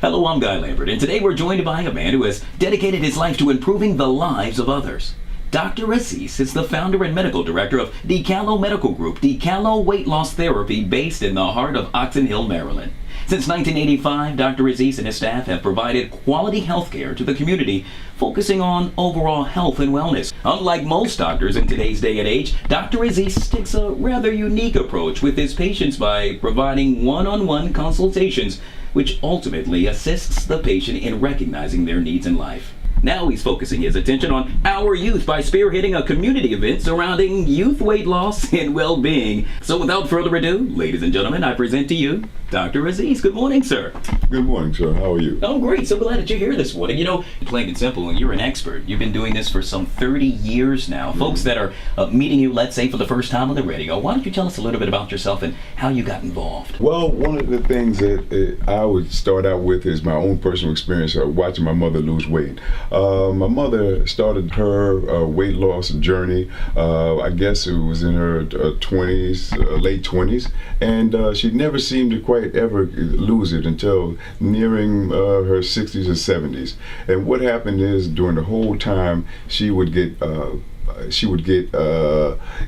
Hello, I'm Guy Lambert, and today we're joined by a man who has dedicated his life to improving the lives of others. Dr. Aziz is the founder and medical director of Decalo Medical Group, Decalo Weight Loss Therapy, based in the heart of Oxon Hill, Maryland. Since 1985, Dr. Aziz and his staff have provided quality health care to the community, focusing on overall health and wellness. Unlike most doctors in today's day and age, Dr. Aziz takes a rather unique approach with his patients by providing one-on-one consultations, which ultimately assists the patient in recognizing their needs in life. Now he's focusing his attention on our youth by spearheading a community event surrounding youth weight loss and well-being. So without further ado, ladies and gentlemen, I present to you Dr. Aziz. Good morning, sir. Good morning, sir. How are you? I'm great. So glad that you're here this morning. You know, plain and simple, you're an expert. You've been doing this for some 30 years now. Mm-hmm. Folks that are meeting you, let's say, for the first time on the radio, why don't you tell us a little bit about yourself and how you got involved? Well, one of the things that I would start out with is my own personal experience of watching my mother lose weight. My mother started her weight loss journey, I guess it was in her 20s, late 20s, and she never seemed to quite ever lose it until nearing her 60s or 70s. And what happened is, during the whole time, she would get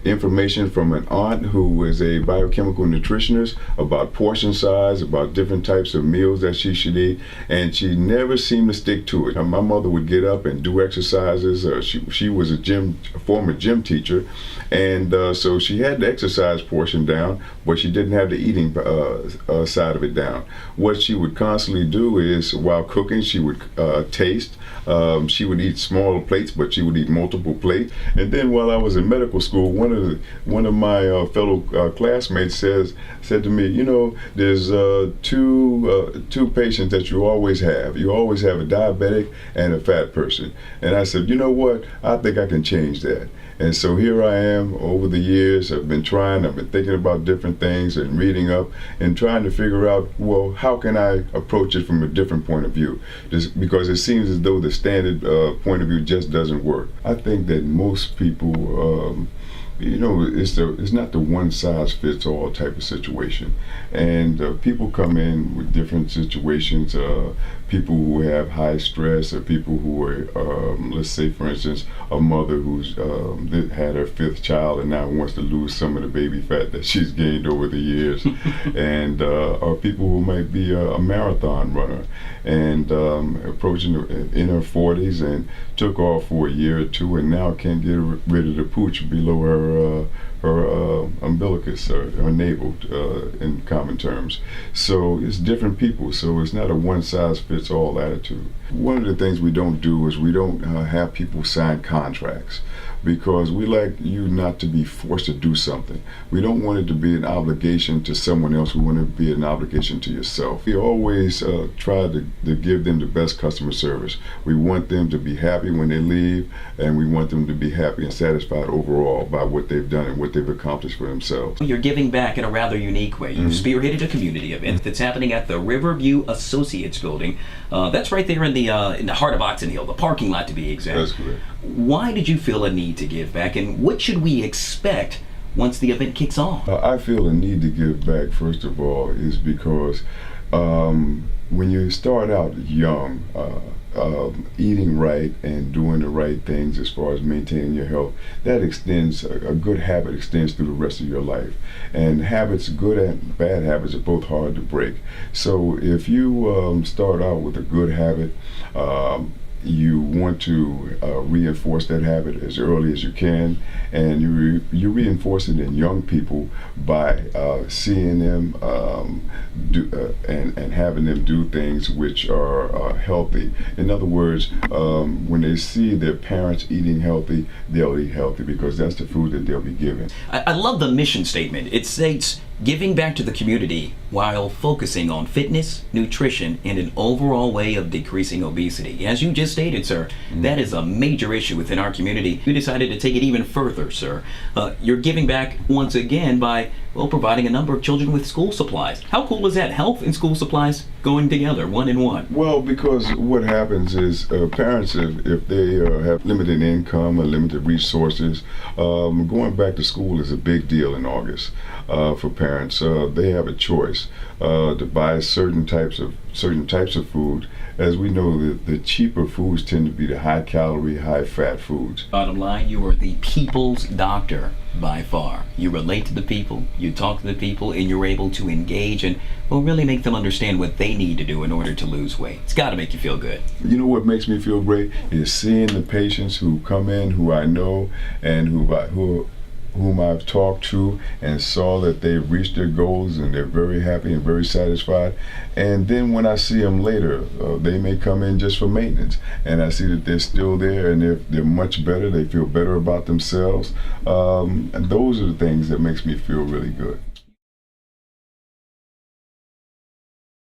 information from an aunt who was a biochemical nutritionist about portion size, about different types of meals that she should eat, and she never seemed to stick to it. My mother would get up and do exercises. She was a former gym teacher, and so she had the exercise portion down, but she didn't have the eating side of it down. What she would constantly do is, while cooking, she would taste. She would eat smaller plates, but she would eat multiple plates. And then while I was in medical school, one of my fellow classmates said to me, you know, there's two patients that you always have. You always have a diabetic and a fat person. And I said, you know what? I think I can change that. And so here I am. Over the years, I've been thinking about different things and reading up and trying to figure out, well, how can I approach it from a different point of view? Just because it seems as though the standard point of view just doesn't work. I think that most people, you know, it's not the one-size-fits-all type of situation, and people come in with different situations. People who have high stress, or people who are, let's say, for instance, a mother who's had her 5th child and now wants to lose some of the baby fat that she's gained over the years, and or people who might be a marathon runner and approaching in her 40s and took off for a year or two and now can't get rid of the pooch below her umbilicus, or her navel, in common terms. So it's different people, so it's not a one-size-fits-all attitude. One of the things we don't do is we don't have people sign contracts, because we like you not to be forced to do something. We don't want it to be an obligation to someone else. We want it to be an obligation to yourself. We always try to give them the best customer service. We want them to be happy when they leave, and we want them to be happy and satisfied overall by what they've done and what they've accomplished for themselves. You're giving back in a rather unique way. You've spearheaded a community event that's happening at the Riverview Associates building. That's right there in the heart of Oxon Hill, the parking lot to be exact. That's correct. Why did you feel a need to give back, and what should we expect once the event kicks off? I feel a need to give back, first of all, is because when you start out young, eating right and doing the right things as far as maintaining your health, that extends, a good habit extends through the rest of your life. And habits, good and bad habits, are both hard to break. So if you start out with a good habit, you want to reinforce that habit as early as you can, and you reinforce it in young people by seeing them do and having them do things which are healthy. In other words, when they see their parents eating healthy, they'll eat healthy, because that's the food that they'll be given. I love the mission statement. It states, giving back to the community while focusing on fitness, nutrition, and an overall way of decreasing obesity. As you just stated, sir, that is a major issue within our community. You decided to take it even further, sir. You're giving back once again by, well, providing a number of children with school supplies. How cool is that? Health and school supplies going together, one in one. Well, because what happens is parents, if they have limited income or limited resources, going back to school is a big deal in August for parents. They have a choice to buy certain types of certain types of food. As we know, the cheaper foods tend to be the high calorie, high fat foods. Bottom line, you are the people's doctor by far. You relate to the people, you talk to the people, and you're able to engage and really make them understand what they need to do in order to lose weight. It's got to make you feel good. You know what makes me feel great is seeing the patients who come in, who I know and whom I've talked to and saw that they've reached their goals and they're very happy and very satisfied. And then when I see them later, they may come in just for maintenance, and I see that they're still there and they're much better. They feel better about themselves, and those are the things that makes me feel really good.